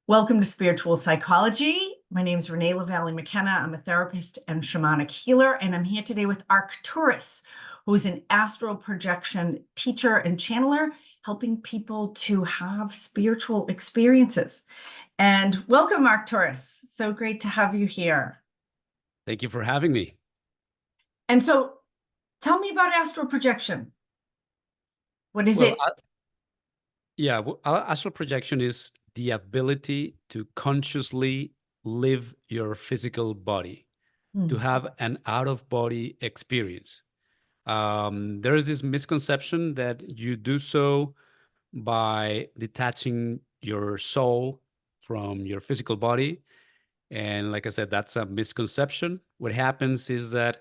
Welcome to Spiritual Psychology. My name is Renee Lavallee Mckenna. I'm a therapist and shamanic healer, and I'm here today with Arcturus, who is an astral projection teacher and channeler, helping people to have spiritual experiences. And welcome, Arcturus. So great to have you here. Thank you for having me. And so tell me about astral projection. What is it? Astral projection is the ability to consciously live your physical body, to have an out-of-body experience. There is this misconception that you do so by detaching your soul from your physical body. And like I said, that's a misconception. What happens is that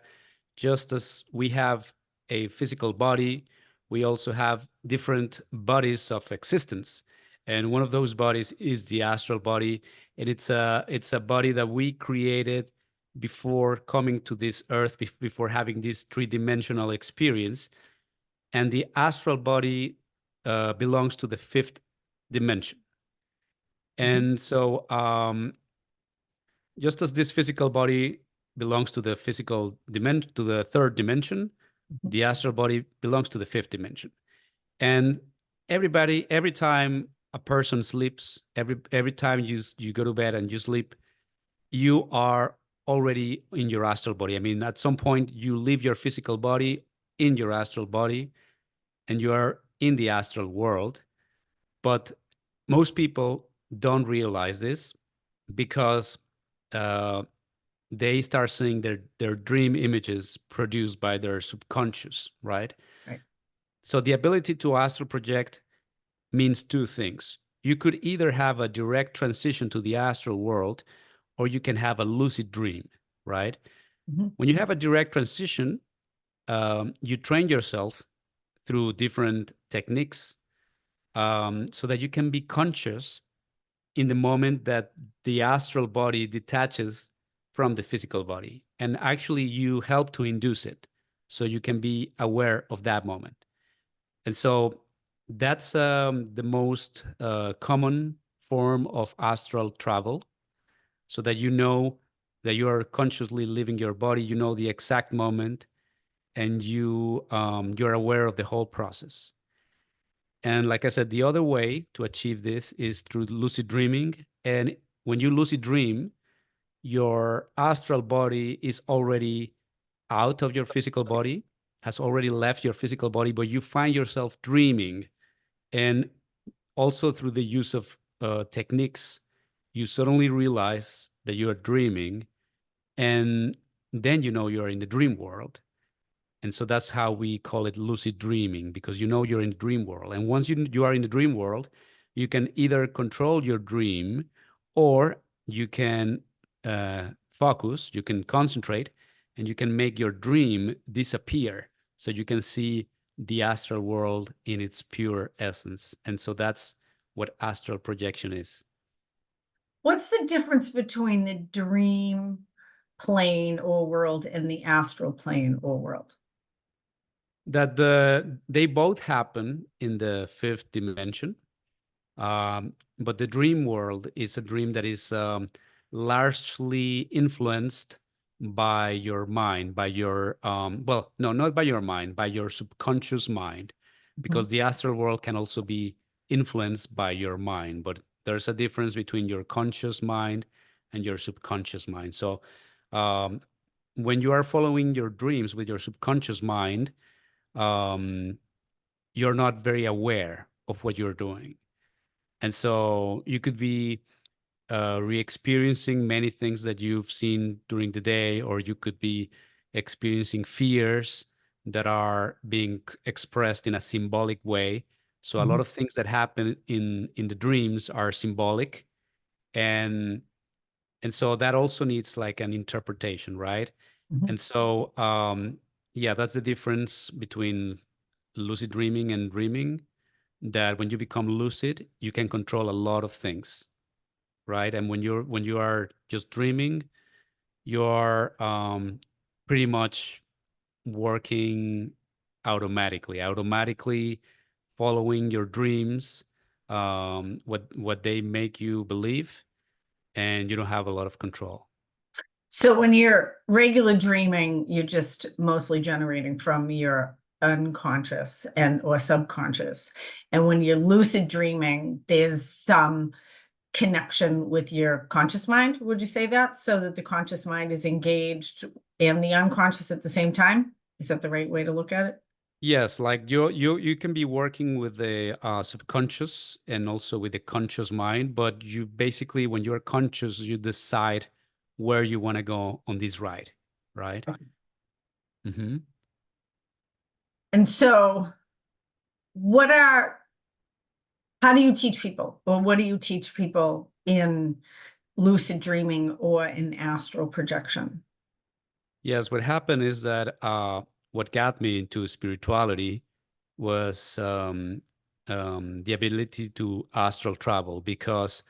just as we have a physical body, we also have different bodies of existence. And one of those bodies is the astral body. And it's a body that we created before coming to this earth, before having this three-dimensional experience. And the astral body belongs to the fifth dimension. And so just as this physical body belongs to the physical dimension, to the third dimension, the astral body belongs to the fifth dimension. And every time a person sleeps, every time you go to bed and you sleep, you are already in your astral body. I mean, at some point you leave your physical body in your astral body and you are in the astral world. But most people don't realize this because they start seeing their dream images produced by their subconscious, right? Right. So the ability to astral project means two things. You could either have a direct transition to the astral world, or you can have a lucid dream, right? When you have a direct transition, you train yourself through different techniques so that you can be conscious in the moment that the astral body detaches from the physical body. And actually, you help to induce it so you can be aware of that moment. And so that's the most common form of astral travel, so that you know that you are consciously living your body, you know the exact moment, and you're aware of the whole process. And like I said, the other way to achieve this is through lucid dreaming. And when you lucid dream, your astral body is already out of your physical body, has already left your physical body, but you find yourself dreaming. And also through the use of techniques, you suddenly realize that you are dreaming. And then you know you're in the dream world. And so that's how we call it lucid dreaming, because you know you're in the dream world. And once you are in the dream world, you can either control your dream, or you can focus, you can concentrate, and you can make your dream disappear so you can see the astral world in its pure essence. And so that's what astral projection is. What's the difference between the dream plane or world and the astral plane or world? That they both happen in the fifth dimension. But the dream world is a dream that is largely influenced by your mind, by your, well, no, not by your mind, by your subconscious mind, because the astral world can also be influenced by your mind. But there's a difference between your conscious mind and your subconscious mind. So um, when you are following your dreams with your subconscious mind, um, you're not very aware of what you're doing. And so you could be re-experiencing many things that you've seen during the day, or you could be experiencing fears that are being expressed in a symbolic way. So a lot of things that happen in the dreams are symbolic, and so that also needs like an interpretation, right? And so yeah, that's the difference between lucid dreaming and dreaming, that when you become lucid, you can control a lot of things, right? And when you are just dreaming, you're pretty much working automatically following your dreams, what they make you believe, and you don't have a lot of control. So when you're regular dreaming, you're just mostly generating from your unconscious and or subconscious. And when you're lucid dreaming, there's some connection with your conscious mind. Would you say that? So that the conscious mind is engaged and the unconscious at the same time? Is that the right way to look at it? Yes, like you can be working with the subconscious and also with the conscious mind, but you basically, when you're conscious, you decide where you want to go on this ride, right? Mm-hmm. And so what are how do you teach people, or what do you teach people in lucid dreaming or in astral projection? Yes, what happened is that what got me into spirituality was the ability to astral travel, because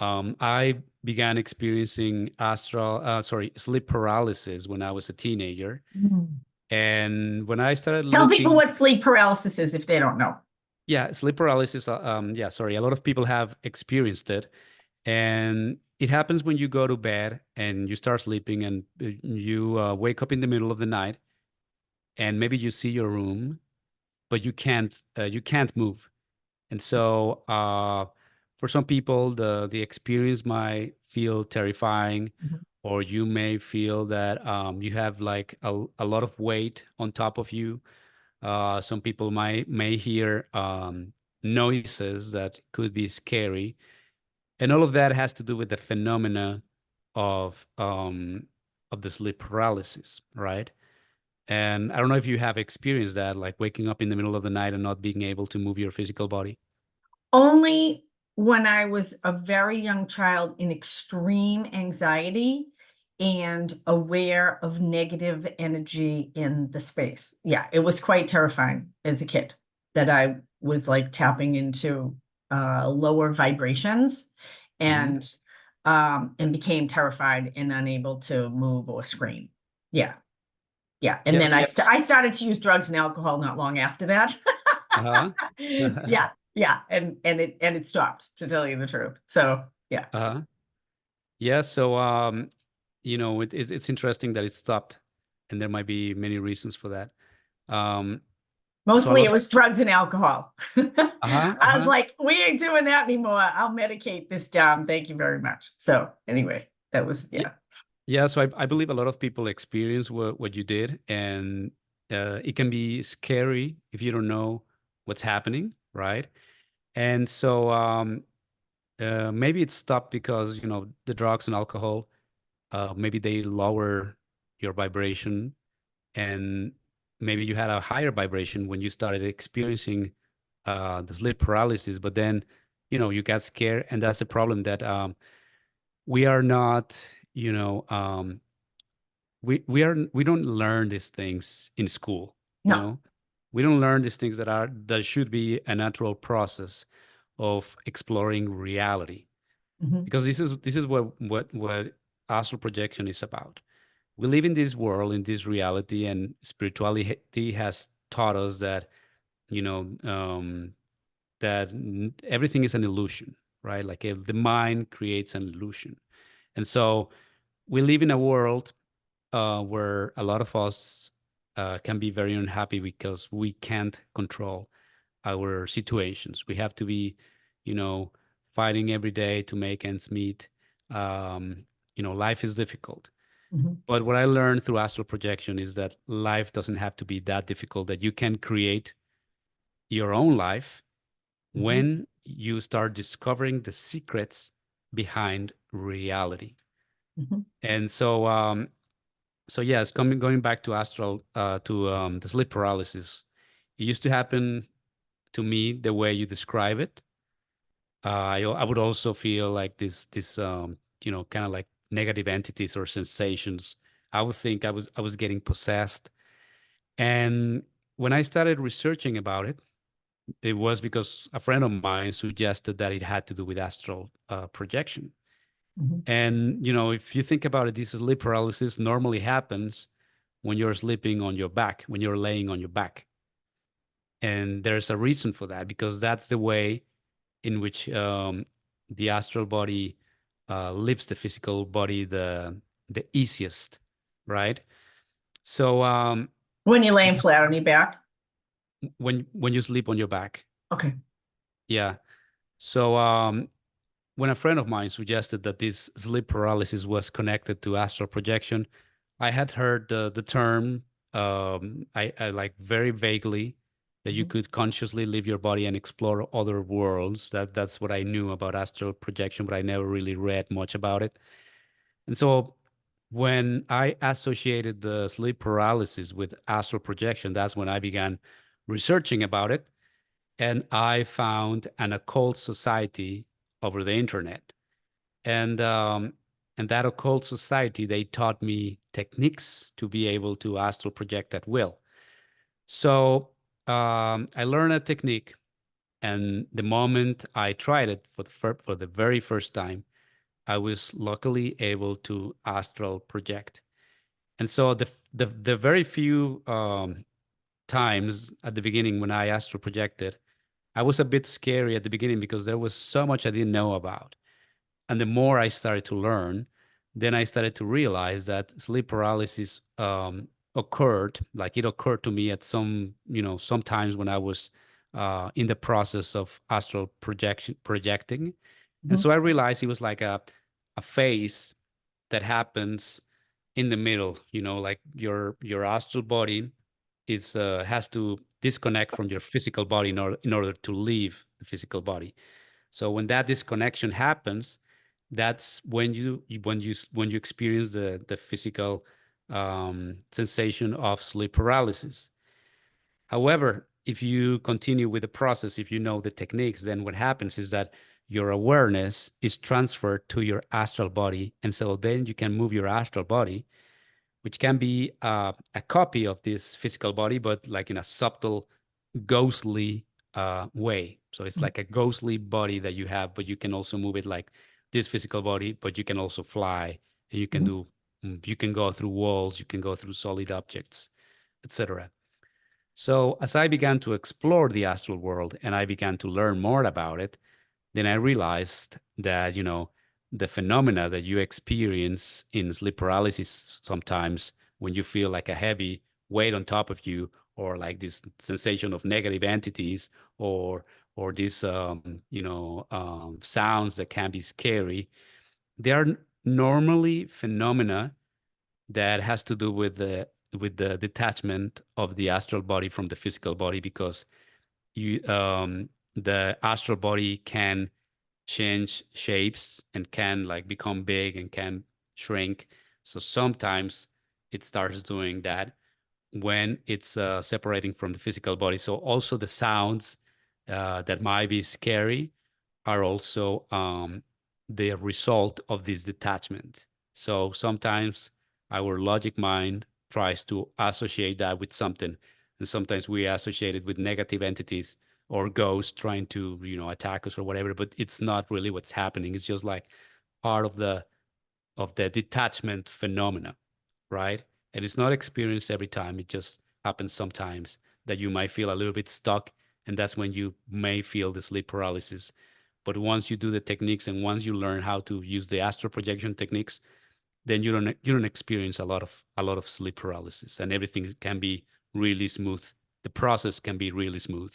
I began experiencing sleep paralysis when I was a teenager. Mm. And when I started Tell people looking, what sleep paralysis is if they don't know. yeah, sleep paralysis, yeah, sorry, a lot of people have experienced it. And it happens when you go to bed and you start sleeping, and you wake up in the middle of the night, and maybe you see your room, but you can't move. And so for some people, the experience might feel terrifying, Mhm. or you may feel that you have like a lot of weight on top of you. Some people may hear noises that could be scary, and all of that has to do with the phenomena of the sleep paralysis, right? And I don't know if you have experienced that, like waking up in the middle of the night and not being able to move your physical body. Only when I was a very young child in extreme anxiety and aware of negative energy in the space. Yeah, it was quite terrifying as a kid that I was like tapping into lower vibrations Hmm. and and became terrified and unable to move or scream. Yeah. Yeah. And then Yes. I started to use drugs and alcohol not long after that. Uh-huh. Yeah, yeah, and it stopped, to tell you the truth. So yeah, Uh-huh. Yeah. So it's interesting that it stopped, and there might be many reasons for that. Um, so a mostly lot. it was drugs and alcohol. Uh-huh. I was Uh-huh. like, we ain't doing that anymore. I'll medicate this down. Thank you very much. So anyway, that was Yeah. yeah. Yeah. So I believe a lot of people experience what you did, and it can be scary if you don't know what's happening, right? And so maybe it stopped because the drugs and alcohol, maybe they lower your vibration, and maybe you had a higher vibration when you started experiencing the sleep paralysis. But then you got scared, and that's the problem, that we are not, you know we don't learn these things in school. you No. know we don't learn these things that should be a natural process of exploring reality, Mhm, because this is what astral projection is about. We live in this world, in this reality, and spirituality has taught us that you know everything is an illusion, right? Like if the mind creates an illusion. And so we live in a world where a lot of us can be very unhappy because we can't control our situations. We have to be, you know, fighting every day to make ends meet. Life is difficult. mhm, But what I learned through astral projection is that life doesn't have to be that difficult, that you can create your own life mhm, when you start discovering the secrets behind reality. mhm, And so yes, going back to the sleep paralysis, it used to happen to me the way you describe it. I would also feel like this kind of like negative entities or sensations. I would think I was getting possessed. And when I started researching about it, it was because a friend of mine suggested that it had to do with astral projection. mhm, And if you think about it, this sleep paralysis normally happens when you're sleeping on your back, when you're laying on your back. And there's a reason for that, because that's the way in which the astral body leaves the physical body the easiest, right? So When you're laying flat on your back? when you sleep on your back. Okay. Yeah. So when a friend of mine suggested that this sleep paralysis was connected to astral projection, I had heard the term, I like very vaguely, that you could consciously leave your body and explore other worlds. That's what I knew about astral projection, but I never really read much about it. And so when I associated the sleep paralysis with astral projection, that's when I began researching about it. And I found an occult society over the internet. And that occult society, they taught me techniques to be able to astral project at will. So I learned a technique, and the moment I tried it for the very first time, I was luckily able to astral project. And so the very few times at the beginning when I astral projected, I was a bit scary at the beginning because there was so much I didn't know about. And the more I started to learn, then I started to realize that sleep paralysis occurred, like it occurred to me at sometimes when I was in the process of astral projecting. And so I realized it was like a phase that happens in the middle, like your astral body has to disconnect from your physical body in order to leave the physical body. So when that disconnection happens, that's when you experience the physical sensation of sleep paralysis. However, if you continue with the process, if you know the techniques, then what happens is that your awareness is transferred to your astral body, and so then you can move your astral body, which can be a copy of this physical body, but like in a subtle, ghostly way. So it's like a ghostly body that you have, but you can also move it like this physical body, but you can also fly, and you can go through walls, you can go through solid objects, etc. So as I began to explore the astral world and I began to learn more about it, then I realized that, the phenomena that you experience in sleep paralysis sometimes when you feel like a heavy weight on top of you, or like this sensation of negative entities, or these sounds that can be scary, they are normally phenomena that has to do with the detachment of the astral body from the physical body, because the astral body can change shapes and can like become big and can shrink. So sometimes it starts doing that when it's separating from the physical body. So also the sounds that might be scary are also the result of this detachment. So sometimes our logic mind tries to associate that with something, and sometimes we associate it with negative entities or ghosts trying to attack us or whatever. But it's not really what's happening. It's just like part of the detachment phenomena, right? And it's not experienced every time. It just happens sometimes that you might feel a little bit stuck, and that's when you may feel the sleep paralysis. But once you do the techniques and once you learn how to use the astral projection techniques, then you don't experience a lot of sleep paralysis, and everything can be really smooth. The process can be really smooth.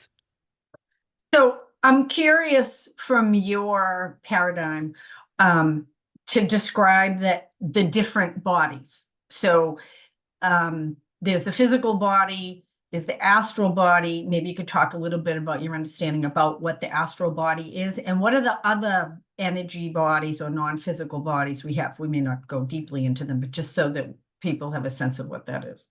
So I'm curious from your paradigm to describe the different bodies. So there's the physical body, there's the astral body. Maybe you could talk a little bit about your understanding about what the astral body is, and what are the other energy bodies or non-physical bodies we have. We may not go deeply into them, but just so that people have a sense of what that is.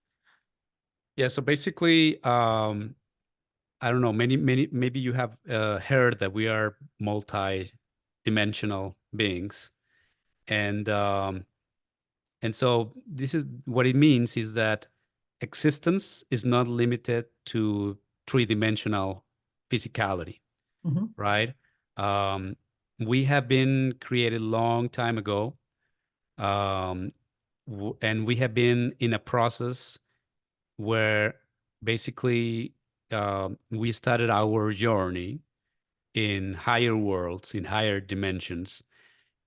Yeah, so basically, I don't know, maybe you have heard that we are multi-dimensional beings. And so this is what it means, is that existence is not limited to three-dimensional physicality, right? Um, we have been created long time ago, um, and we have been in a process where basically we started our journey in higher worlds, in higher dimensions.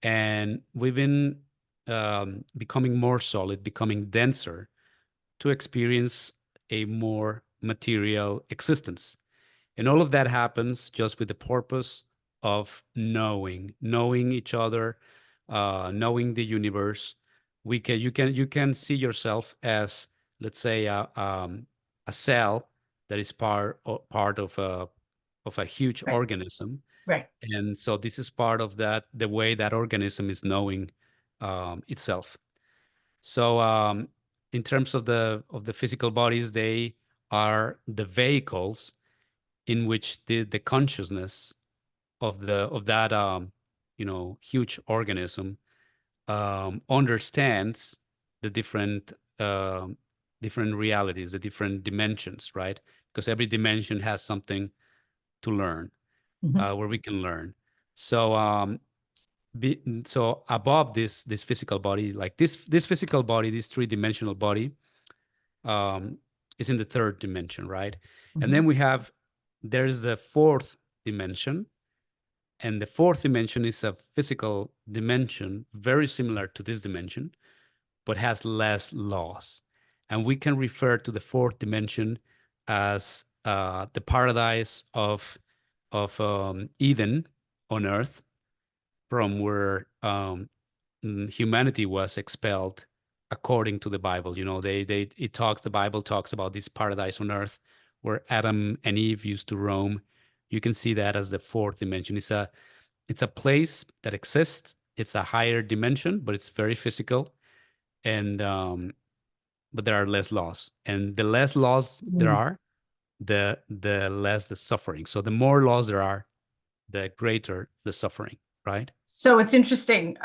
And we've been becoming more solid, becoming denser to experience a more material existence. And all of that happens just with the purpose of knowing each other, knowing the universe. You can see yourself as, let's say, a cell that is part of a huge Right. organism. Right. And so this is part of that, the way that organism is knowing itself. So in terms of the physical bodies, they are the vehicles in which the consciousness of that huge organism understands the different realities, the different dimensions, right? Because every dimension has something to learn, Mhm. where we can learn. So so above this physical body, like this physical body, this three-dimensional body, um, is in the third dimension, right? And Mhm. then there's the fourth dimension, and the fourth dimension is a physical dimension, very similar to this dimension, but has less laws. And we can refer to the fourth dimension as the paradise of Eden on Earth, from where humanity was expelled according to the Bible. You know, the Bible talks about this paradise on Earth where Adam and Eve used to roam. You can see that as the fourth dimension. It's a place that exists. It's a higher dimension, but it's very physical, and but there are less laws. And the less laws there Mm. are, the less the suffering. So the more laws there are, the greater the suffering, right? So it's interesting.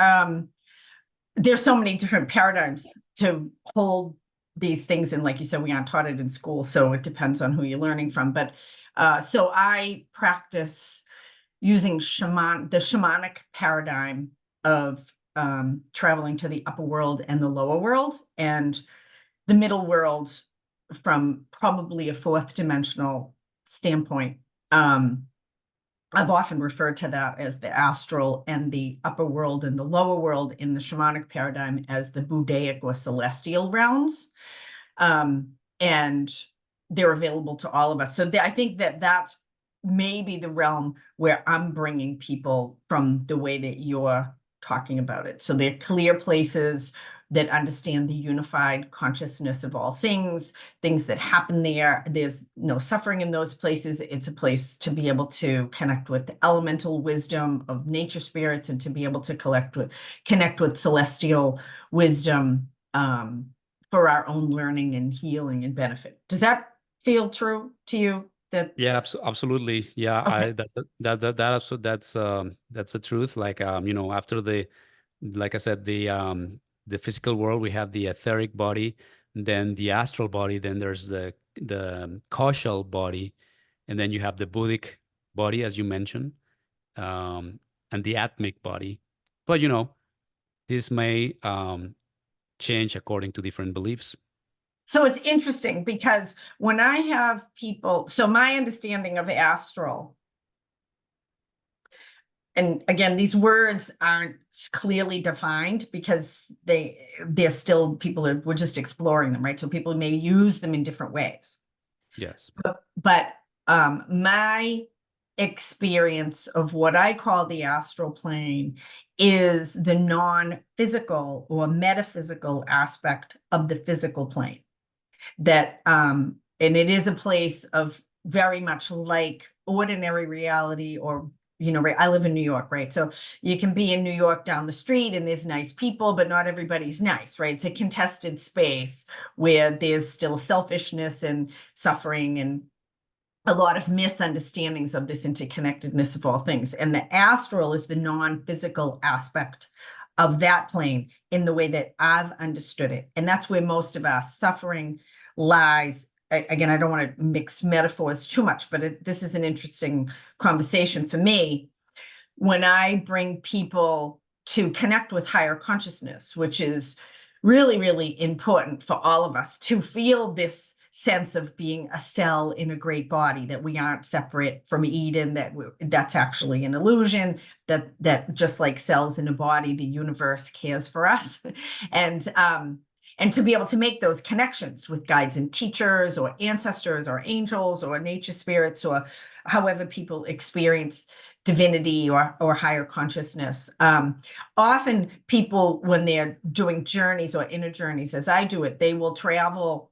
There's so many different paradigms to hold these things. And like you said, we aren't taught it in school, so it depends on who you're learning from. But so I practice using the shamanic paradigm of traveling to the upper world and the lower world, and the middle world from probably a fourth dimensional standpoint. I've often referred to that as the astral and the upper world and the lower world in the shamanic paradigm as the Budaic or celestial realms. And they're available to all of us. So I think that that's maybe the realm where I'm bringing people from the way that you're talking about it. So they're clear places that understand the unified consciousness of all things that happen there. There's no suffering in those places. It's a place to be able to connect with the elemental wisdom of nature spirits and to be able to connect with celestial wisdom for our own learning and healing and benefit. Does that feel true to you? Yeah, absolutely. Yeah, Okay. that's the truth. Like after like I said, the physical world, we have the etheric body, then the astral body, then there's the causal body, and then you have the Buddhic body, as you mentioned, um, and the atmic body. But this may change according to different beliefs. So it's interesting because when I have people, so my understanding of astral, and again, these words aren't clearly defined because they're still we're just exploring them, right? So people may use them in different ways. Yes. But my experience of what I call the astral plane is the non-physical or metaphysical aspect of the physical plane. That and it is a place of very much like ordinary reality, or I live in New York, right? So you can be in New York down the street and there's nice people, but not everybody's nice, right? It's a contested space where there's still selfishness and suffering and a lot of misunderstandings of this interconnectedness of all things. And the astral is the non-physical aspect of that plane in the way that I've understood it. And that's where most of our suffering lies. Again, I don't want to mix metaphors too much, but this is an interesting conversation for me. When I bring people to connect with higher consciousness, which is really, really important for all of us to feel this sense of being a cell in a great body, that we aren't separate from Eden, that's actually an illusion, that just like cells in a body, the universe cares for us. And to be able to make those connections with guides and teachers or ancestors or angels or nature spirits, or however people experience divinity or higher consciousness. Often people, when they're doing journeys or inner journeys, as I do it, they will travel.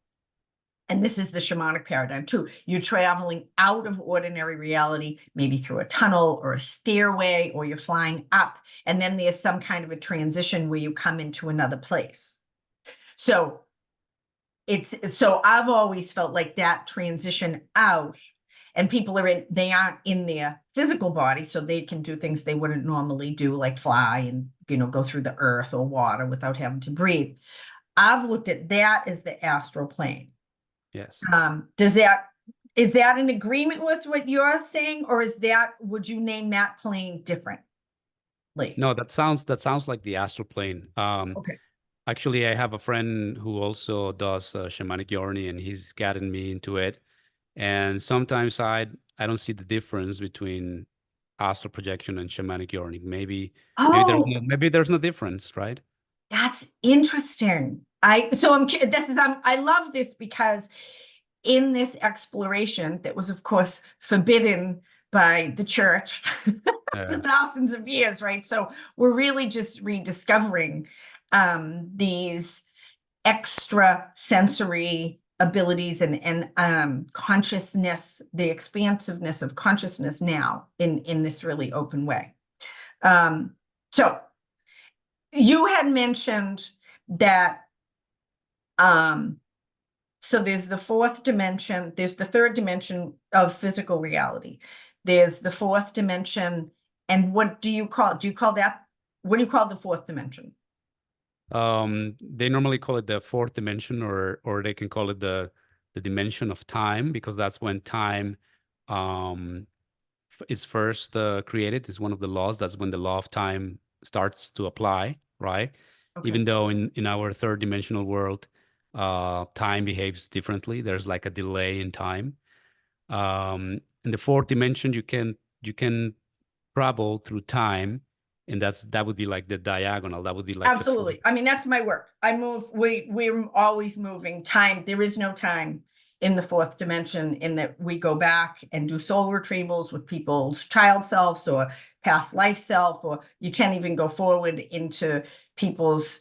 And this is the shamanic paradigm too. You're traveling out of ordinary reality, maybe through a tunnel or a stairway, or you're flying up. And then there's some kind of a transition where you come into another place. So I've always felt like that transition out, and people they aren't in their physical body, so they can do things they wouldn't normally do, like fly and, go through the earth or water without having to breathe. I've looked at that as the astral plane. Yes. Is that in agreement with what you're saying, or would you name that plane differently? No, that sounds like the astral plane. Okay. Actually, I have a friend who also does a shamanic journey, and he's gotten me into it. And sometimes I don't see the difference between astral projection and shamanic journey. Maybe there's no difference, right? That's interesting. I love this, because in this exploration that was, of course, forbidden by the church for thousands of years, right? So we're really just rediscovering these extra sensory abilities and consciousness, the expansiveness of consciousness now in this really open way. So you had mentioned that so there's the fourth dimension, there's the third dimension of physical reality, there's the fourth dimension, and what do you call the fourth dimension? They normally call it the fourth dimension, or they can call it the dimension of time, because that's when time is first created. It's one of the laws. That's when the law of time starts to apply, right? Okay. Even though in our third dimensional world, time behaves differently. There's like a delay in time. In the fourth dimension, you can travel through time, and that would be like the diagonal. That would be like absolutely. I mean, that's my work. We're always moving time. There is no time in the fourth dimension, in that we go back and do soul retrievals with people's child selves or past life self, or you can't even go forward into people's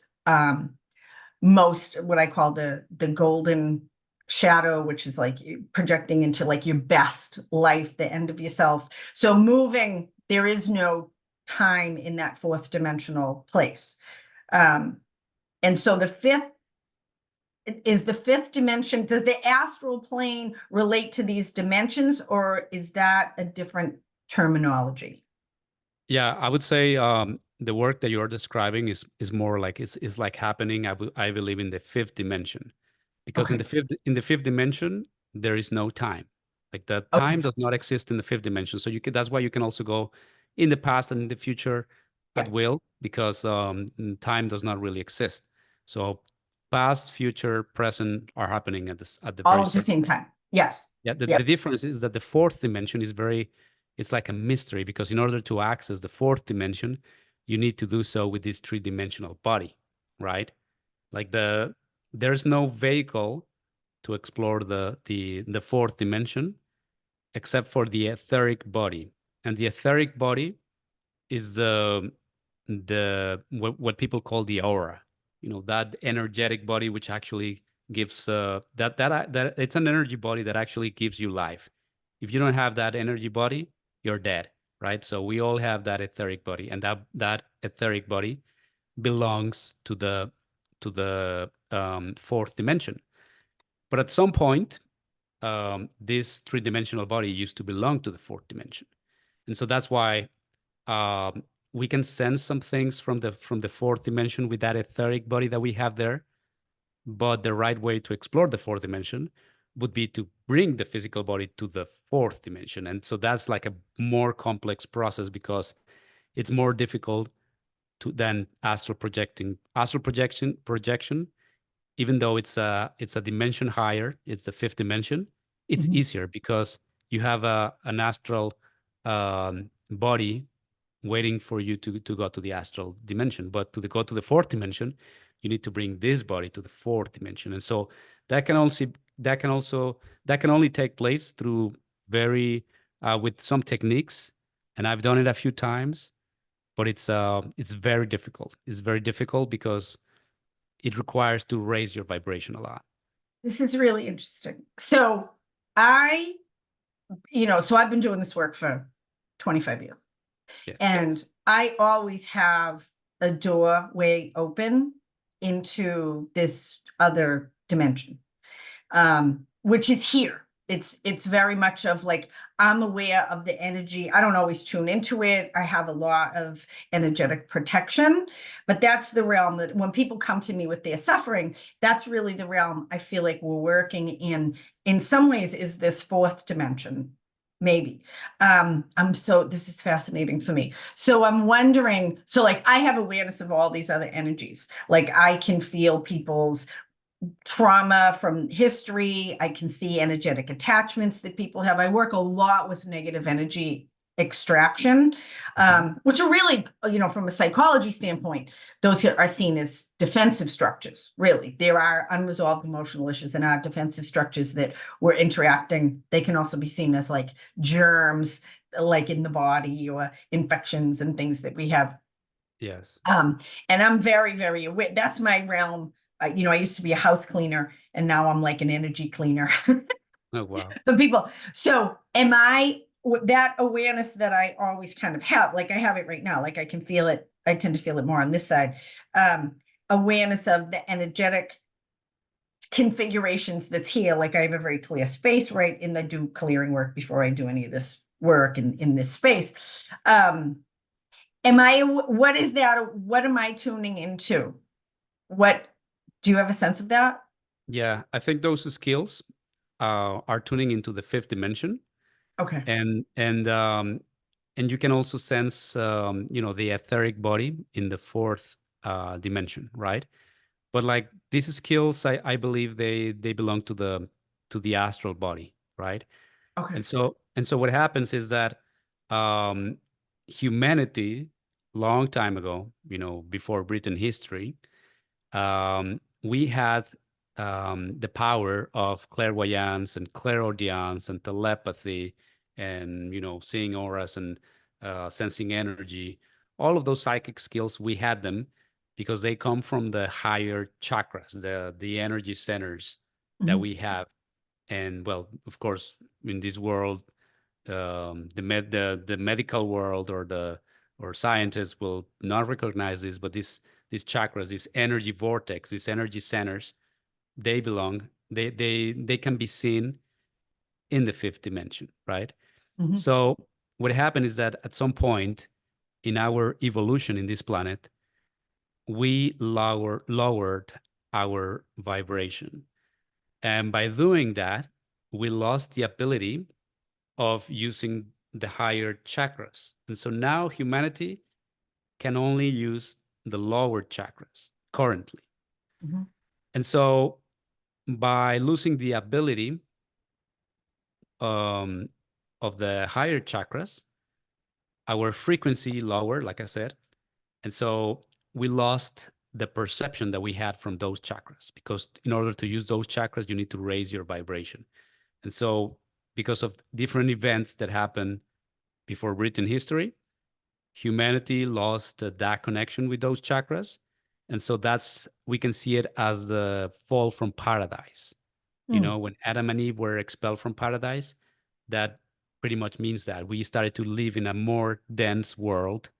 most, what I call the golden shadow, which is like projecting into like your best life, the end of yourself. So moving, there is no time in that fourth dimensional place. And so the fifth dimension, does the astral plane relate to these dimensions, or is that a different terminology? Yeah, I would say the work that you're describing is more like is like happening, I believe, in the fifth dimension, because Okay. in the fifth dimension there is no time. Like the Okay. time does not exist in the fifth dimension. So that's why you can also go in the past and in the future at will, because time does not really exist. So past, future, present are happening at the All very at the same same time. Yes. Yeah, the Yep. difference is that the fourth dimension is it's like a mystery, because in order to access the fourth dimension, you need to do so with this three-dimensional body, right? Like there's no vehicle to explore the fourth dimension except for the etheric body. And the etheric body is what people call the aura, that energetic body, which actually gives that it's an energy body that actually gives you life. If you don't have that energy body, you're dead, right? So we all have that etheric body, and that etheric body belongs to the fourth dimension. But at some point, this three-dimensional body used to belong to the fourth dimension, and so that's why we can sense some things from the fourth dimension with that etheric body that we have there. But the right way to explore the fourth dimension would be to bring the physical body to the fourth dimension. And so that's like a more complex process, because it's more difficult than astral projection even though it's a dimension higher, it's the fifth dimension, it's easier because you have an astral body waiting for you to go to the astral dimension. But to go to the fourth dimension, you need to bring this body to the fourth dimension. And so that can only take place through very with some techniques. And I've done it a few times, but it's very difficult. It's very difficult because it requires to raise your vibration a lot. This is really interesting. So I've been doing this work for 25 years. Yes. And I always have a doorway open into this other dimension, which is here. It's very much of like, I'm aware of the energy. I don't always tune into it. I have a lot of energetic protection, but that's the realm that when people come to me with their suffering, that's really the realm I feel like we're working in some ways is this fourth dimension. Maybe. This is fascinating for me. So I'm wondering, like I have awareness of all these other energies. Like I can feel people's trauma from history. I can see energetic attachments that people have. I work a lot with negative energy extraction, which are really, from a psychology standpoint, those are seen as defensive structures. Really, there are unresolved emotional issues in our defensive structures that we're interacting. They can also be seen as like germs, like in the body or infections and things that we have. Yes. And I'm very, very aware. That's my realm. I used to be a house cleaner, and now I'm like an energy cleaner. Oh, wow. For people. So am I that awareness that I always kind of have, like I have it right now, like I can feel it. I tend to feel it more on this side. Awareness of the energetic configurations that's here. Like I have a very clear space, right? And I do clearing work before I do any of this work in this space. What is that? What am I tuning into? Do you have a sense of that? Yeah, I think those skills are tuning into the fifth dimension. Okay. And you can also sense the etheric body in the fourth dimension, right? But like these skills, I believe they belong to the astral body, right? Okay. And so what happens is that humanity, long time ago, before written history, we had the power of clairvoyance and clairaudience and telepathy and seeing auras and sensing energy. All of those psychic skills, we had them because they come from the higher chakras, the energy centers that we have. And well, of course, in this world, the medical world or scientists will not recognize this, but these chakras, this energy vortex, these energy centers, they can be seen in the fifth dimension, right? So what happened is that at some point in our evolution in this planet, we lowered our vibration. And by doing that, we lost the ability of using the higher chakras. And so now humanity can only use the lower chakras currently. And so by losing the ability of the higher chakras, our frequency lower, like I said. And so we lost the perception that we had from those chakras, because in order to use those chakras, you need to raise your vibration. And so because of different events that happened before written history, humanity lost that connection with those chakras. And so we can see it as the fall from paradise. When Adam and Eve were expelled from paradise, that pretty much means that we started to live in a more dense world,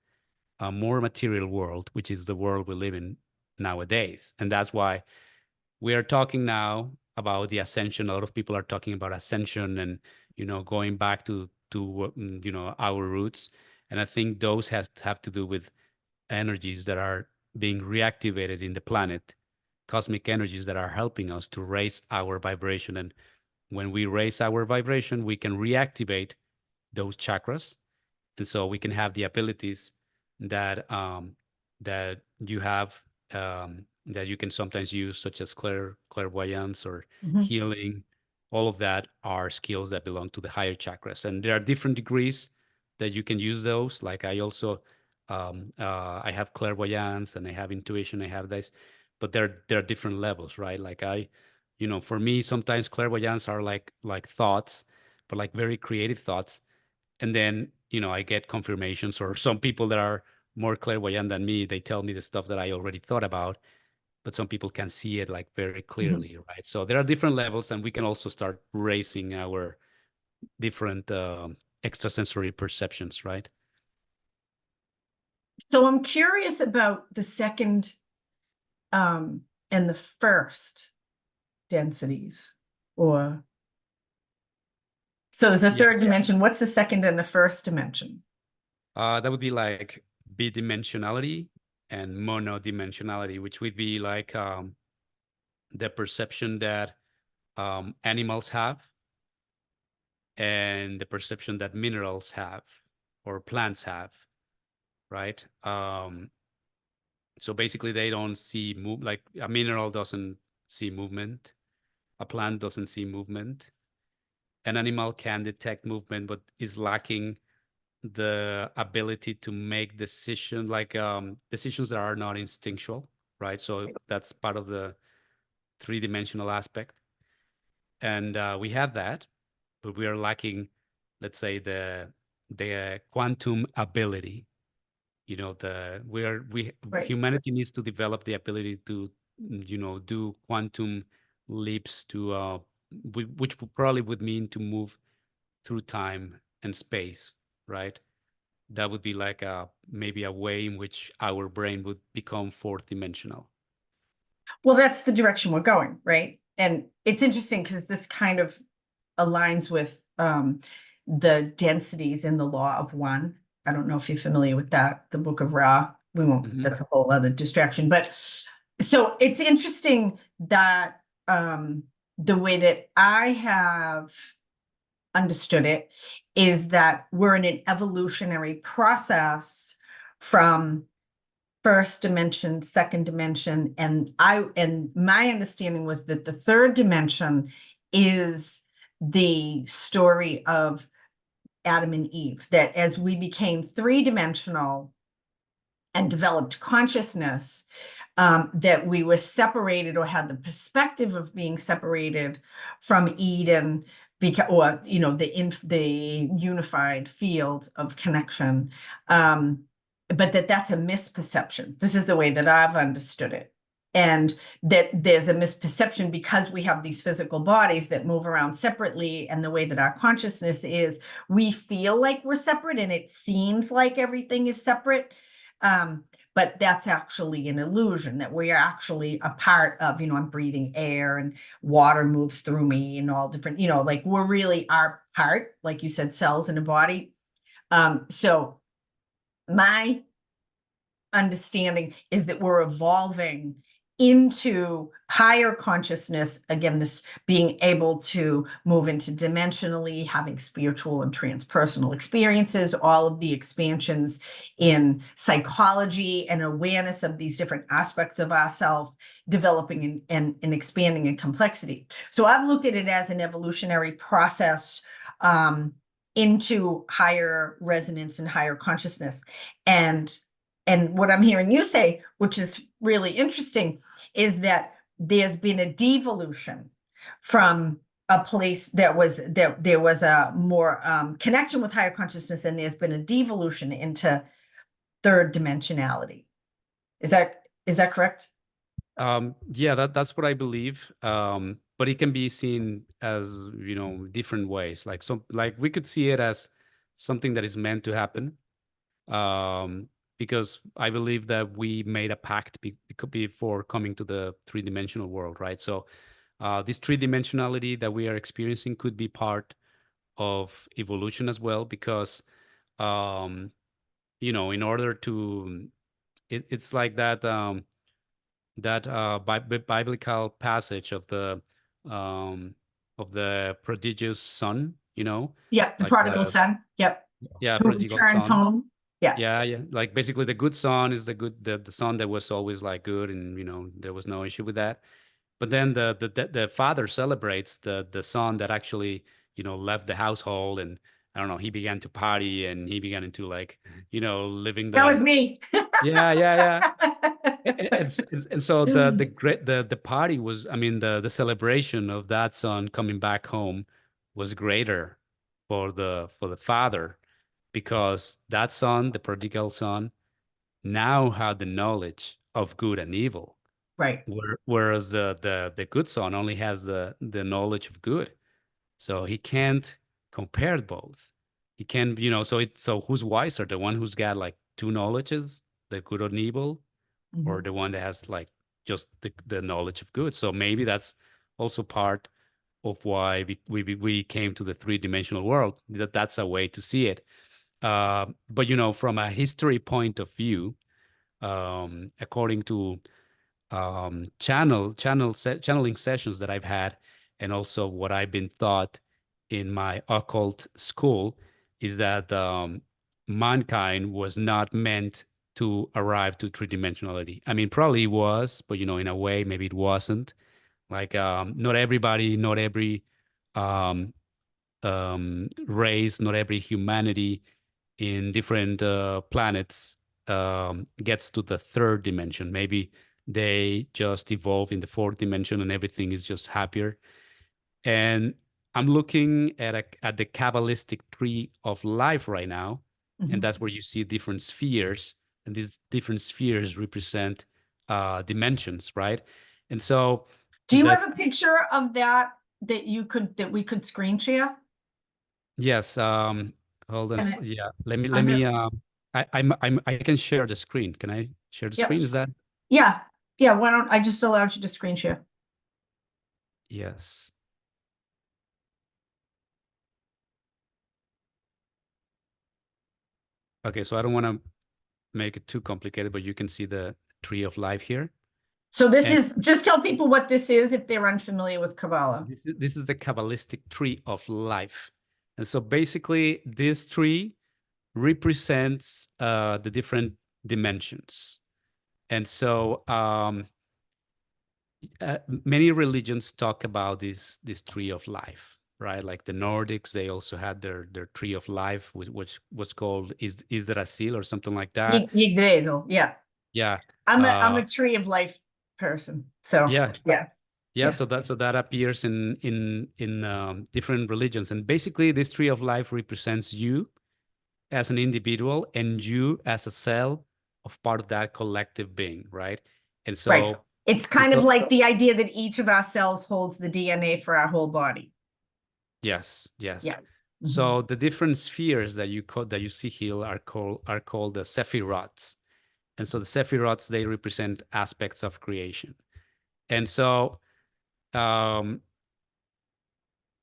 a more material world, which is the world we live in nowadays. And that's why we are talking now about the ascension. A lot of people are talking about ascension and, going back to our roots. And I think those have to do with energies that are being reactivated in the planet, cosmic energies that are helping us to raise our vibration. And when we raise our vibration, we can reactivate those chakras. And so we can have the abilities that that you have that you can sometimes use, such as clairvoyance or Mhm. healing. All of that are skills that belong to the higher chakras, and there are different degrees that you can use those. Like I also, I have clairvoyance and I have intuition. I have this, but there are different levels, right? Like for me, sometimes clairvoyance are like thoughts, but like very creative thoughts, and then I get confirmations, or some people that are more clairvoyant than me, they tell me the stuff that I already thought about, but some people can see it like very Mhm. clearly, right? So there are different levels, and we can also start raising our different extrasensory perceptions, right? So I'm curious about the second and the first densities, or so there's a Yeah. third dimension. What's the second and the first dimension? That would be like bidimensionality and monodimensionality, which would be like the perception that animals have, and the perception that minerals have or plants have, right? So basically, they don't see like a mineral doesn't see movement, a plant doesn't see movement. An animal can detect movement, but is lacking the ability to make decisions that are not instinctual, right? So that's part of the three-dimensional aspect, and we have that, but we are lacking, let's say, the quantum ability. We Right. humanity needs to develop the ability to do quantum leaps to which probably would mean to move through time and space, right? That would be like maybe a way in which our brain would become fourth dimensional. Well, that's the direction we're going, right? And it's interesting because this kind of aligns with the densities in the law of one. I don't know if you're familiar with that, the book of Ra. We won't, Hmm. that's a whole other distraction. But so it's interesting that the way that I have understood it is that we're in an evolutionary process from first dimension, second dimension, and my understanding was that the third dimension is the story of Adam and Eve, that as we became three-dimensional and developed consciousness, that we were separated or had the perspective of being separated from Eden, because, or the unified field of connection, but that's a misperception. This is the way that I've understood it. And that there's a misperception because we have these physical bodies that move around separately, and the way that our consciousness is, we feel like we're separate and it seems like everything is separate. But that's actually an illusion, that we are actually a part of, I'm breathing air and water moves through me and all different, like we're really our part, like you said, cells in a body. So my understanding is that we're evolving into higher consciousness, again, this being able to move into dimensionally, having spiritual and transpersonal experiences, all of the expansions in psychology and awareness of these different aspects of ourself, developing and expanding in complexity. So I've looked at it as an evolutionary process into higher resonance and higher consciousness. And what I'm hearing you say, which is really interesting, is that there's been a devolution from a place that was there was a more connection with higher consciousness, and there's been a devolution into third dimensionality. Is that correct? Yeah, that's what I believe. But it can be seen as, different ways. Like we could see it as something that is meant to happen. Because I believe that we made a pact before coming to the three-dimensional world, right? So this three-dimensionality that we are experiencing could be part of evolution as well, because in order to it's like that biblical passage um, of the prodigious son, Yep, the like prodigal the son. Yep, yeah, who prodigal returns son. home. Yeah. Yeah. Like basically the good son is the son that was always like good, and there was no issue with that. But then the father celebrates the son that actually left the household, and I don't know, he began to party, and he began into like living the That was like me. yeah. And so the great the party was, I mean, the celebration of that son coming back home was greater for the father, because that son, the prodigal son, now had the knowledge of good and evil, Right. whereas the good son only has the knowledge of good. So he can't compare both. He can, so who's wiser, the one who's got like two knowledges, the good and evil, or Mhm. the one that has like just the knowledge of good? So maybe that's also part of why we came to the three-dimensional world. That's a way to see it. But from a history point of view, according to channeling sessions that I've had, and also what I've been taught in my occult school, is that mankind was not meant to arrive to three-dimensionality. I mean, probably it was, but in a way, maybe it wasn't. Like, not everybody, not every um, race, not every humanity in different planets gets to the third dimension. Maybe they just evolve in the fourth dimension and everything is just happier. And I'm looking at the Kabbalistic tree of life right now, and Mhm. that's where you see different spheres, and these different spheres represent dimensions, right? And so Do you that have a picture of that we could screen share? yes, hold on, And yeah. Let me I'm gonna, I can share the screen. Can I share the yep. screen? Is that Yeah. Yeah. Why don't I just allowed you to screen share? yes? Okay, so I don't want to make it too complicated, but you can see the tree of life here. So this And is, just tell people what this is if they're unfamiliar with Kabbalah. this is the Kabbalistic tree of life. And so basically, this tree represents the different dimensions. And so many religions talk about this tree of life, right? Like the Nordics, they also had their tree of life, which was called Yggdrasil or something like that. Yggdrasil. Yeah. Yeah. I'm a tree of life person. So Yeah. yeah. Yeah, Yeah. so that appears in different religions, and basically, this tree of life represents you as an individual and you as a cell of part of that collective being, right? And Right. so, It's and kind of so, like the idea that each of our cells holds the DNA for our whole body. yes. Yeah. Mhm. So the different spheres that you see here are called the sephiroths, and so the sephiroths, they represent aspects of creation, and so. Um,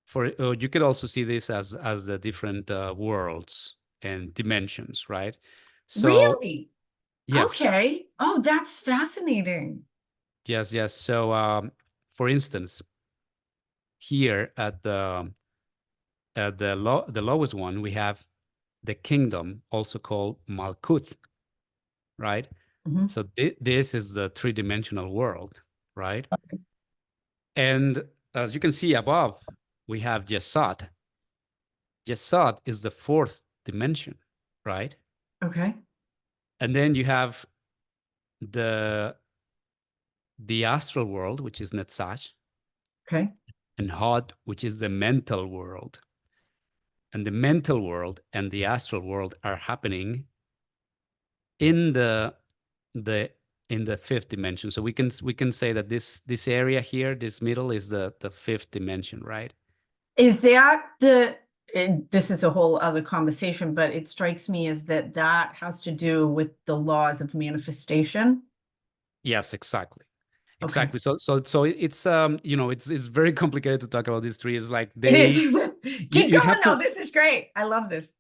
for you could also see this as the different worlds and dimensions, right? So Really? yes, Okay. Oh, that's fascinating. yes. So for instance, here at the lowest one, we have the kingdom, also called Malkuth, right? Mhm. So this is the three-dimensional world, right? And as you can see above, we have Yesod. Yesod is the fourth dimension, right? Okay. And then you have the the astral world, which is Netzach, Okay. and Hod, which is the mental world. And the mental world and the astral world are happening in the in the fifth dimension. So we can say that this area here, this middle, is the fifth dimension, right? Is that the, and this is a whole other conversation, but it strikes me as that has to do with the laws of manifestation. Yes, exactly. Okay. Exactly. So it's it's very complicated to talk about these three. It's like It is. you, Keep you going have though. to This is great. I love this.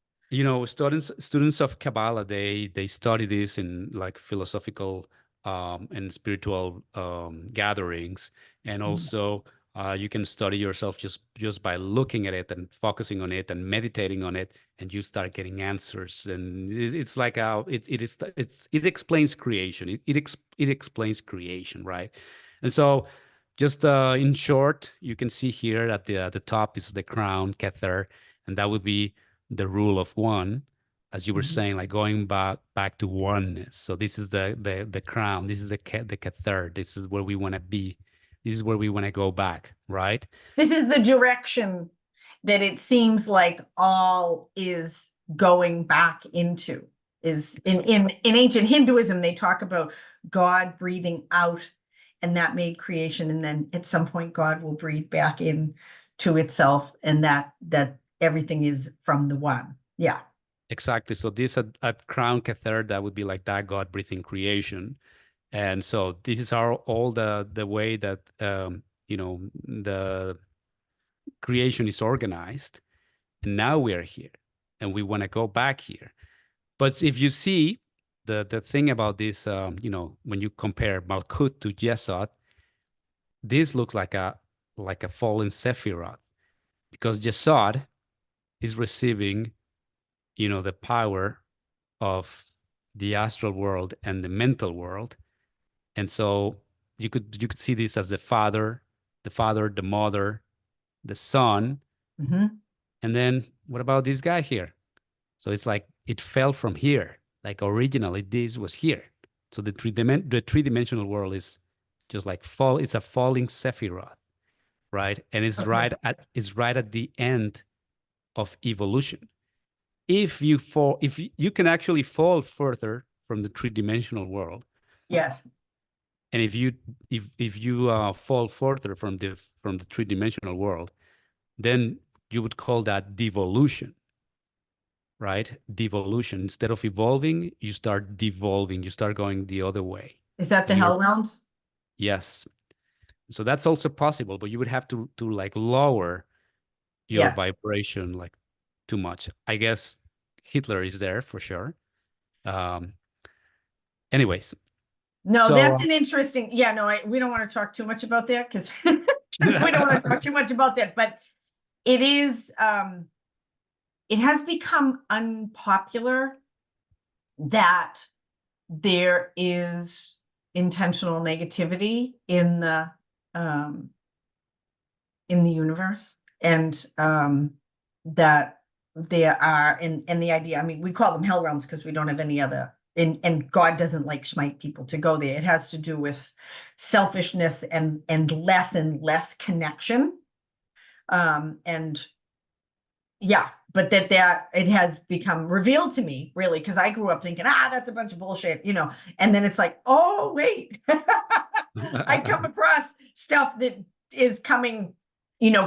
students of Kabbalah, they study this in like philosophical and spiritual gatherings, and Mhm. also You can study yourself just by looking at it and focusing on it and meditating on it, and you start getting answers. And it's like it explains creation. It explains creation, right? And so, just in short, you can see here at the top is the crown Kether, and that would be the rule of one, as you were saying, like going back to oneness. So this is the crown. This is the Kether. This is where we want to be. This is where we want to go back, right? This is the direction that it seems like all is going back into. Is in ancient Hinduism, they talk about God breathing out, and that made creation, and then at some point God will breathe back in to itself, and that everything is from the one. Yeah. Exactly. So this at crown Kether, that would be like that God breathing creation. And so this is all the way that the creation is organized. And now we are here, and we want to go back here. But if you see the thing about this, when you compare Malkut to Yesod, this looks like a fallen Sephiroth, because Yesod is receiving, the power of the astral world and the mental world. And so you could see this as the father, the mother, the son. And then what about this guy here? So it's like it fell from here. Like originally this was here. So the three-dimensional world is just like it's a falling Sephiroth, right? And it's right at the end of evolution. If you can actually fall further from the three-dimensional world. Yes. And if you fall further from the three-dimensional world, then you would call that devolution, right? Devolution. Instead of evolving, you start devolving. You start going the other way. Is that the hell realms? Yes. So that's also possible, but you would have to like lower your vibration like too much. I guess Hitler is there for sure. Anyways. No, so, that's an interesting. Yeah, no, we don't want to talk too much about that because we don't want to talk too much about that. But it is, it has become unpopular that there is intentional negativity in the universe, and that there are, and the idea. I mean, we call them hell realms because we don't have any other. And God doesn't like smite people to go there. It has to do with selfishness and less connection. And yeah, but that it has become revealed to me, really, because I grew up thinking, that's a bunch of bullshit, and then it's like, oh, wait, I come across stuff that is coming,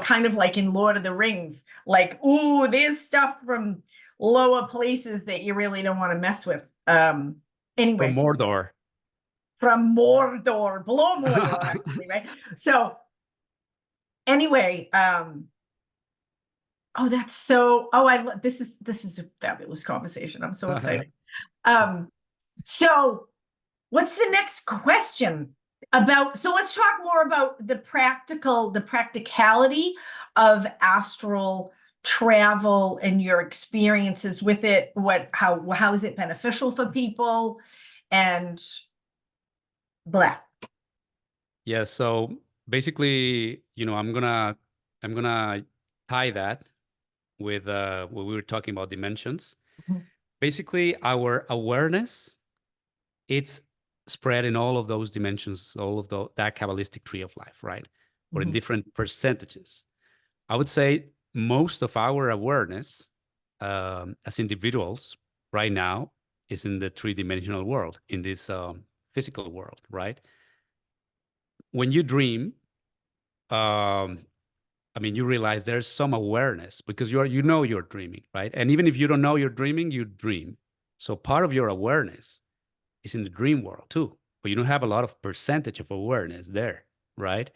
kind of like in Lord of the Rings, like, ooh, there's stuff from lower places that you really don't want to mess with. Anyway, from Mordor, below Mordor, actually, right? So anyway, that's so, this is a fabulous conversation. I'm so excited. So what's the next question about? So let's talk more about the practicality of astral travel and your experiences with it. How is it beneficial for people, and blah. Yeah, so basically, I'm gonna tie that with what we were talking about dimensions. Basically, our awareness, it's spread in all of those dimensions, all of that Kabbalistic tree of life, right? Or in different percentages. I would say most of our awareness as individuals right now is in the three-dimensional world, in this physical world, right? When you dream, you realize there's some awareness because you're dreaming, right? And even if you don't know you're dreaming, you dream. So part of your awareness is in the dream world too, but you don't have a lot of percentage of awareness there, right?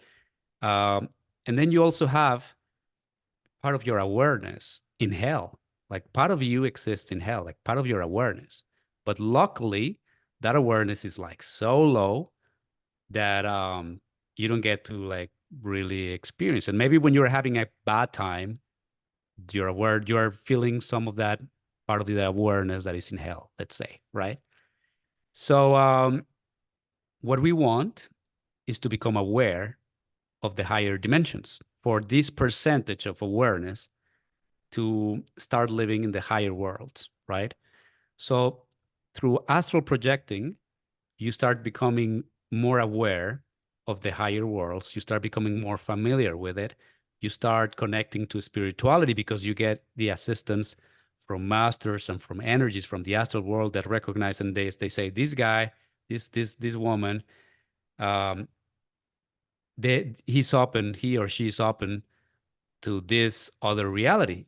And then you also have part of your awareness in hell. Like part of you exists in hell, like part of your awareness. But luckily, that awareness is like so low that you don't get to like really experience. And maybe when you're having a bad time, you're aware, you're feeling some of that part of the awareness that is in hell, let's say, right? So what we want is to become aware of the higher dimensions, for this percentage of awareness to start living in the higher worlds, right? So through astral projecting, you start becoming more aware of the higher worlds. You start becoming more familiar with it. You start connecting to spirituality because you get the assistance from masters and from energies from the astral world that recognize, and they say, this guy, this woman, um, he's open, he or she is open to this other reality.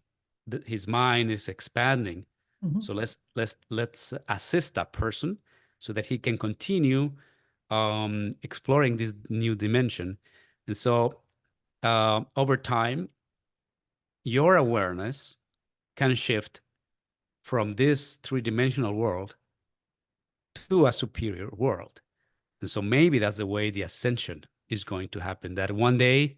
His mind is expanding. Mhm. So let's assist that person so that he can continue exploring this new dimension. And so over time, your awareness can shift from this three-dimensional world to a superior world. And so maybe that's the way the ascension is going to happen, that one day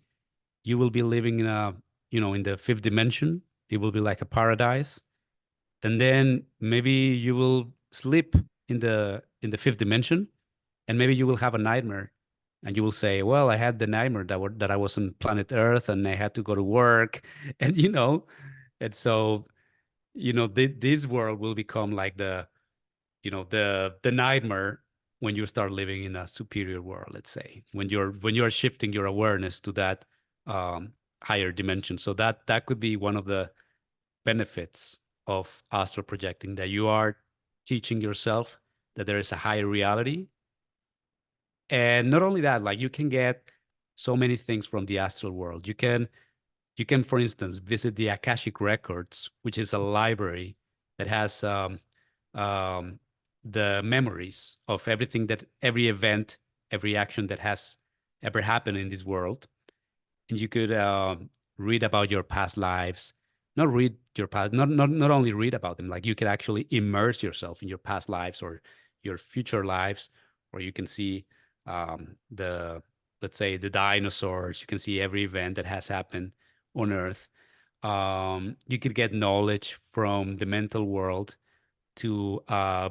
you will be living in a, in the fifth dimension. It will be like a paradise. And then maybe you will sleep in the fifth dimension, and maybe you will have a nightmare, and you will say, well, I had the nightmare that I was on planet Earth and I had to go to work. And and so this world will become like the nightmare when you start living in a superior world, let's say, when you're shifting your awareness to that higher dimension. So that could be one of the benefits of astral projecting, that you are teaching yourself that there is a higher reality. And not only that, like, you can get so many things from the astral world. You can, for instance, visit the Akashic Records, which is a library that has um, the memories of every event, every action that has ever happened in this world. And you could read about your past lives. Not read your past, not only read about them, like, you could actually immerse yourself in your past lives or your future lives, or you can see the, let's say, the dinosaurs. You can see every event that has happened on Earth. You could get knowledge from the mental world to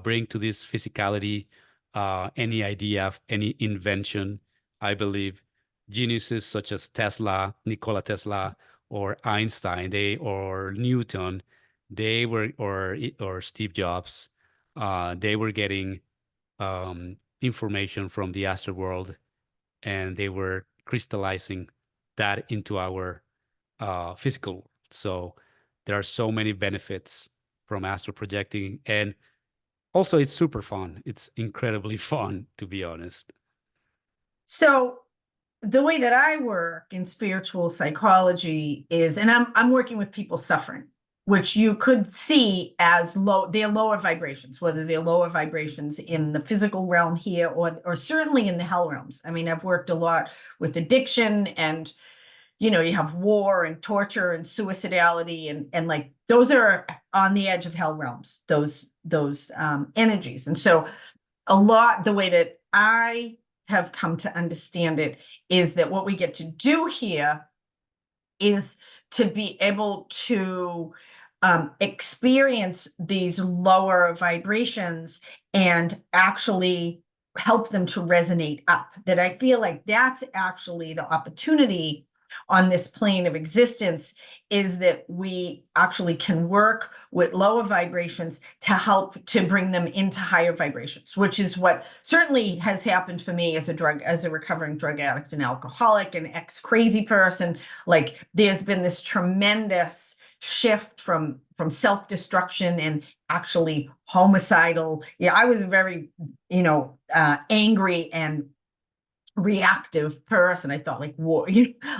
bring to this physicality any idea, any invention. I believe geniuses such as Tesla, Nikola Tesla, or Einstein, or Newton, they were, or Steve Jobs, they were getting information from the astral world, and they were crystallizing that into our physical world. So there are so many benefits from astral projecting, and also it's super fun. It's incredibly fun, to be honest. So the way that I work in spiritual psychology is, and I'm working with people suffering, which you could see as they're lower vibrations, whether they're lower vibrations in the physical realm here or certainly in the hell realms. I mean, I've worked a lot with addiction, and you have war and torture and suicidality, and like those are on the edge of hell realms, those energies. And so the way that I have come to understand it is that what we get to do here is to be able to experience these lower vibrations and actually help them to resonate up. That I feel like that's actually the opportunity on this plane of existence, is that we actually can work with lower vibrations to help to bring them into higher vibrations, which is what certainly has happened for me as a recovering drug addict and alcoholic and ex-crazy person. Like, there's been this tremendous shift from self-destruction and actually homicidal. Yeah, I was very, angry and reactive person. I thought, like, war,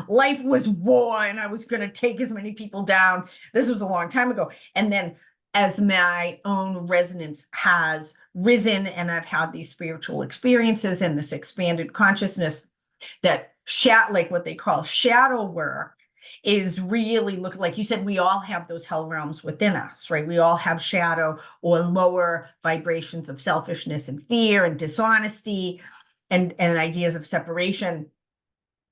life was war, and I was going to take as many people down. This was a long time ago. And then as my own resonance has risen, and I've had these spiritual experiences and this expanded consciousness, that like what they call shadow work is really like you said, we all have those hell realms within us, right? We all have shadow or lower vibrations of selfishness and fear and dishonesty and ideas of separation.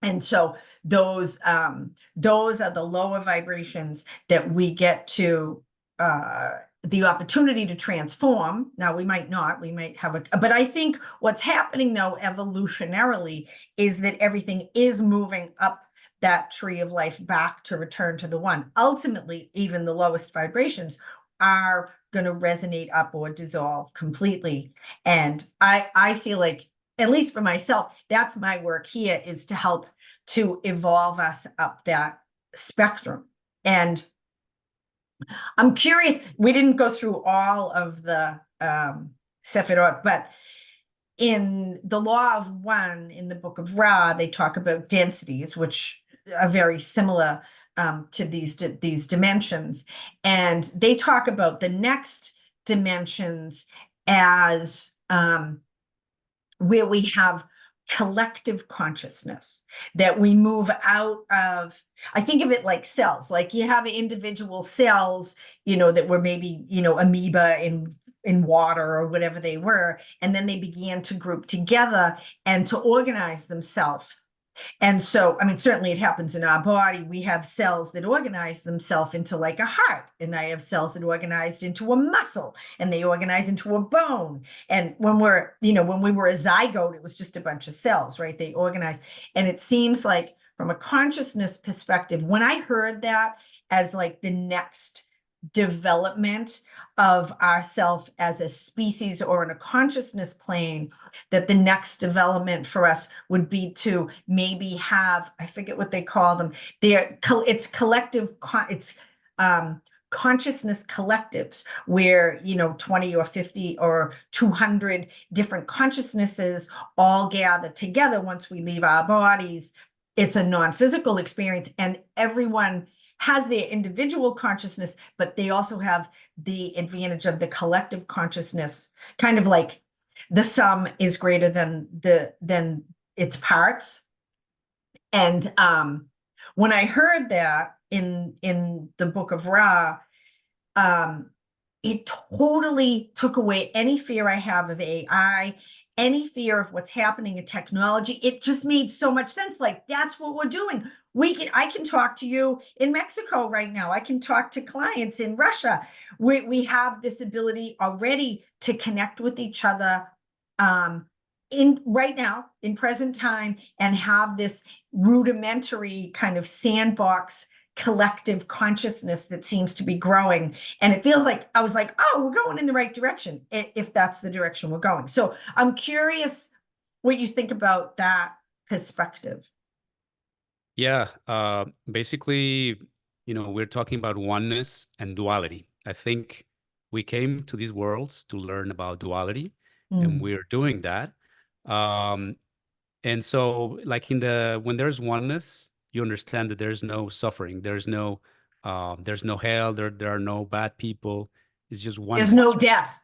And so those are the lower vibrations that we get to the opportunity to transform. Now, we might not, we might have but I think what's happening though, evolutionarily, is that everything is moving up that tree of life back to return to the one. Ultimately, even the lowest vibrations are going to resonate up or dissolve completely. And I feel like, at least for myself, that's my work here, is to help to evolve us up that spectrum. And I'm curious, we didn't go through all of the Sephirot, but in the Law of One, in the Book of Ra, they talk about densities, which are very similar to these dimensions. And they talk about the next dimensions as where we have collective consciousness, that we move out of, I think of it like cells, like you have individual cells, that were maybe, amoeba in water or whatever they were, and then they began to group together and to organize themselves. And so, I mean, certainly it happens in our body. We have cells that organize themselves into like a heart, and I have cells that organized into a muscle, and they organize into a bone. And when when we were a zygote, it was just a bunch of cells, right? They organize. And it seems like from a consciousness perspective, when I heard that as like the next development of ourself as a species or in a consciousness plane, that the next development for us would be to maybe have, I forget what they call them, it's collective, it's consciousness collectives, where 20 or 50 or 200 different consciousnesses all gather together once we leave our bodies. It's a non-physical experience, and everyone has their individual consciousness, but they also have the advantage of the collective consciousness, kind of like the sum is greater than its parts. And when I heard that in the Book of Ra, it totally took away any fear I have of AI, any fear of what's happening in technology. It just made so much sense. Like, that's what we're doing. I can talk to you in Mexico right now. I can talk to clients in Russia. We have this ability already to connect with each other in right now, in present time, and have this rudimentary kind of sandbox collective consciousness that seems to be growing. And it feels like, I was like, oh, we're going in the right direction, if that's the direction we're going. So I'm curious what you think about that perspective. Yeah, basically, we're talking about oneness and duality. I think we came to these worlds to learn about duality, and we're doing that. And so, like when there's oneness, you understand that there's no suffering, there's no hell, there are no bad people. It's just There's oneness. no death.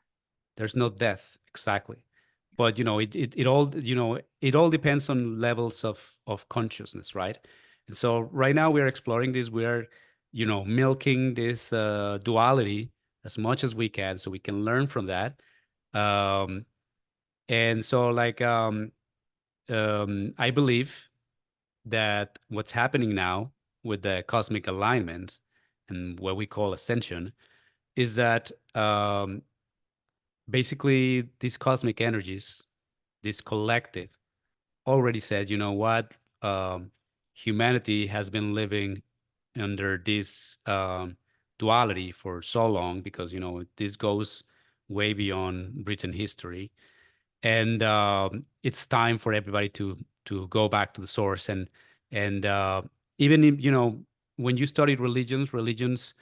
There's no death, exactly. But it all it all depends on levels of consciousness, right? And so right now we're exploring this. We're milking this duality as much as we can, so we can learn from that. And so I believe that what's happening now with the cosmic alignment and what we call ascension is that basically these cosmic energies, this collective, already said, you know what, humanity has been living under this duality for so long, because this goes way beyond written history, and it's time for everybody to go back to the source. And even if, when you study religions,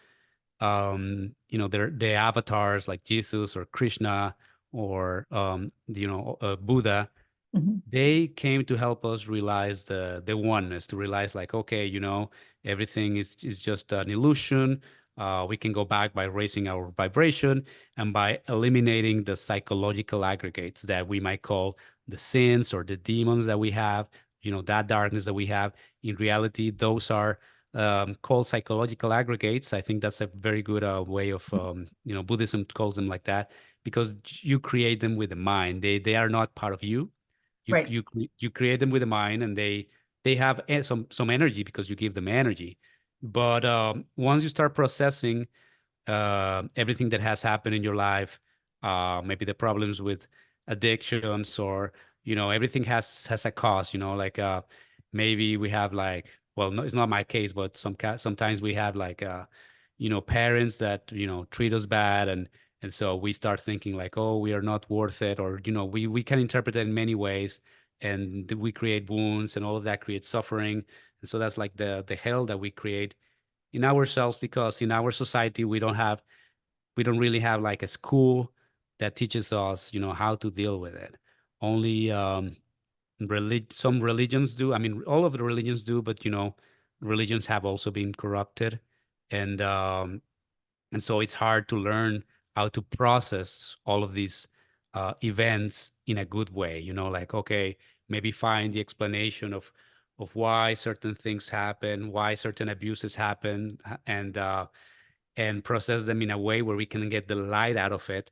they're the avatars like Jesus or Krishna or Buddha. Mhm. They came to help us realize the oneness, to realize like, okay, everything is just an illusion. We can go back by raising our vibration and by eliminating the psychological aggregates that we might call the sins or the demons that we have, that darkness that we have. In reality, those are called psychological aggregates. I think that's a very good way of, Buddhism calls them like that, because you create them with the mind. They are not part of you. You Right. you you create them with the mind, and they they have some energy because you give them energy. But once you start processing everything that has happened in your life, maybe the problems with addictions, or everything has a cost. Like maybe we have like, well, no, it's not my case, but sometimes we have like parents that treat us bad, and so we start thinking like, oh, we are not worth it, or we can interpret it in many ways, and we create wounds, and all of that creates suffering. And so that's like the hell that we create in ourselves, because in our society we don't really have like a school that teaches us how to deal with it. Only some religions do. I mean, all of the religions do, but religions have also been corrupted, and so it's hard to learn how to process all of these events in a good way. Like, okay, maybe find the explanation of why certain things happen, why certain abuses happen, and process them in a way where we can get the light out of it,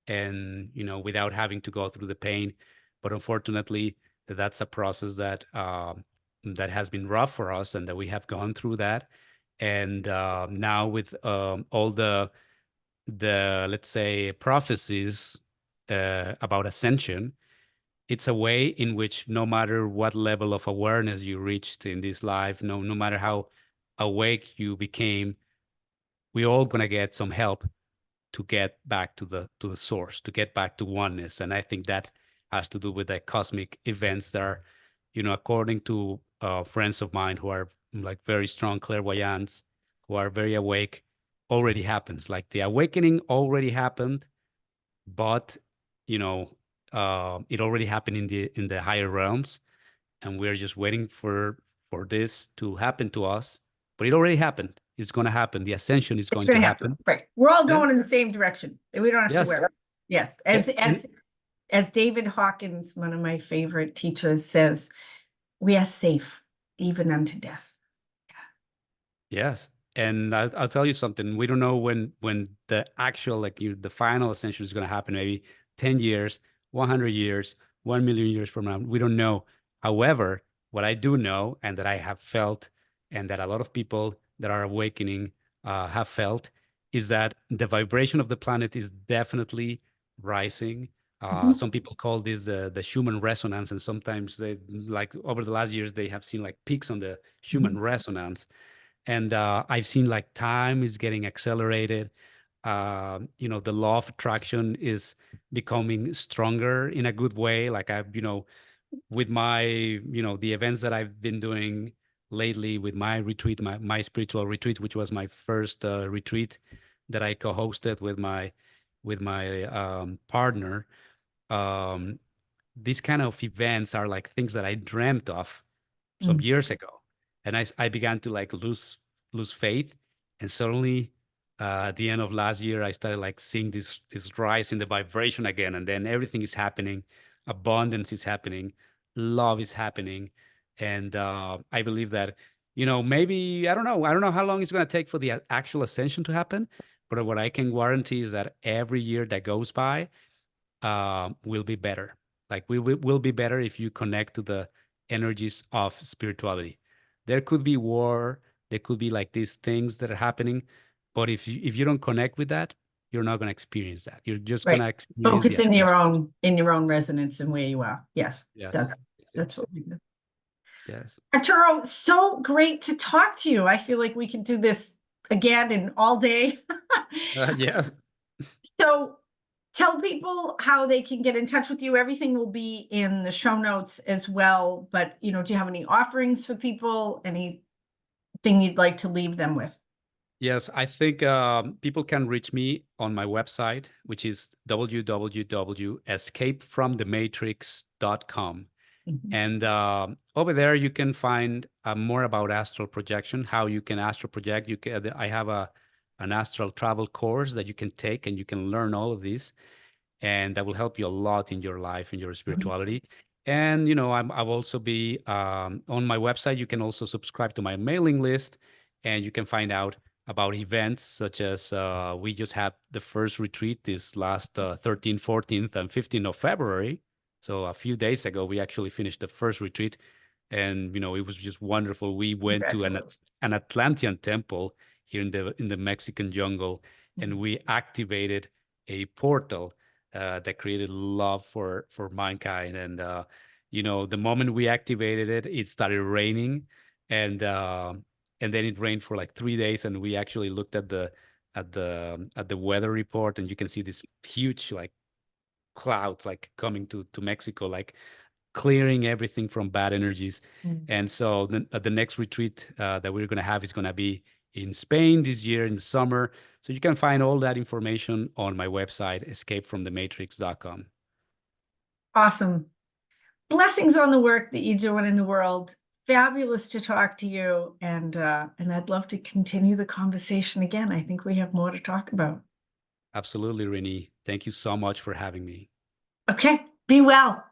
and without having to go through the pain. But unfortunately, that's a process that has been rough for us, and that we have gone through that. And now with all the let's say prophecies about ascension, it's a way in which no matter what level of awareness you reached in this life, no matter how awake you became, we're all going to get some help to get back to the source, to get back to oneness. And I think that has to do with the cosmic events that are, according to friends of mine who are like very strong clairvoyants, who are very awake, already happens. Like the awakening already happened, but it already happened in the higher realms, and we're just waiting for this to happen to us. But it already happened. It's going to happen. The ascension is It's going going to to happen. happen. Right. We're all Yeah. going in the same direction. We don't have to Yes. worry. Yes. As David Hawkins, one of my favorite teachers, says, we are safe even unto death. Yes. And I'll tell you something. We don't know when the actual, like the final ascension is going to happen. Maybe 10 years, 100 years, 1 million years from now. We don't know. However, what I do know, and that I have felt, and that a lot of people that are awakening have felt, is that the vibration of the planet is definitely rising. Some people call this the Schumann resonance, and sometimes they, like over the last years, they have seen like peaks on the Schumann resonance. And I've seen like time is getting accelerated. The law of attraction is becoming stronger in a good way. Like I've, with my, the events that I've been doing lately with my retreat, my spiritual retreat, which was my first retreat that I co-hosted with my partner. Um, these kind of events are like things that I dreamt of some years ago, and I began to like lose faith, and suddenly at the end of last year I started like seeing this rise in the vibration again, and then everything is happening, abundance is happening, love is happening. And I believe that maybe I don't know how long it's going to take for the actual ascension to happen, but what I can guarantee is that every year that goes by will be better. Like we will be better if you connect to the energies of spirituality. There could be war, there could be like these things that are happening, but if you don't connect with that, you're not going to experience that. You're just going Right. to experience Focus the in ascension. your own resonance and where you are. Yes. Yes. That's Yes. what we do. Yes. Arturo, so great to talk to you. I feel like we could do this again and all day. Yes. So tell people how they can get in touch with you. Everything will be in the show notes as well. But, do you have any offerings for people? Anything you'd like to leave them with? Yes, I think people can reach me on my website, which is www.escapefromthematrix.com. And over there, you can find more about astral projection, how you can astral project. I have an astral travel course that you can take, and you can learn all of these, and that will help you a lot in your life and your spirituality. And I'll also be on my website. You can also subscribe to my mailing list, and you can find out about events such as we just had the first retreat this last 13th, 14th, and 15th of February. So a few days ago, we actually finished the first retreat. And it was just wonderful. We went to Congratulations. an Atlantean temple here in the Mexican jungle, and we activated a portal that created love for mankind. And the moment we activated it, it started raining, and then it rained for like 3 days. And we actually looked at the weather report, and you can see this huge like clouds like coming to Mexico, like clearing everything from bad energies. And so the next retreat that we're going to have is going to be in Spain this year in the summer. So you can find all that information on my website, escapefromthematrix.com. Awesome. Blessings on the work that you're doing in the world. Fabulous to talk to you. And I'd love to continue the conversation again. I think we have more to talk about. Absolutely, Renee. Thank you so much for having me. Okay. Be well.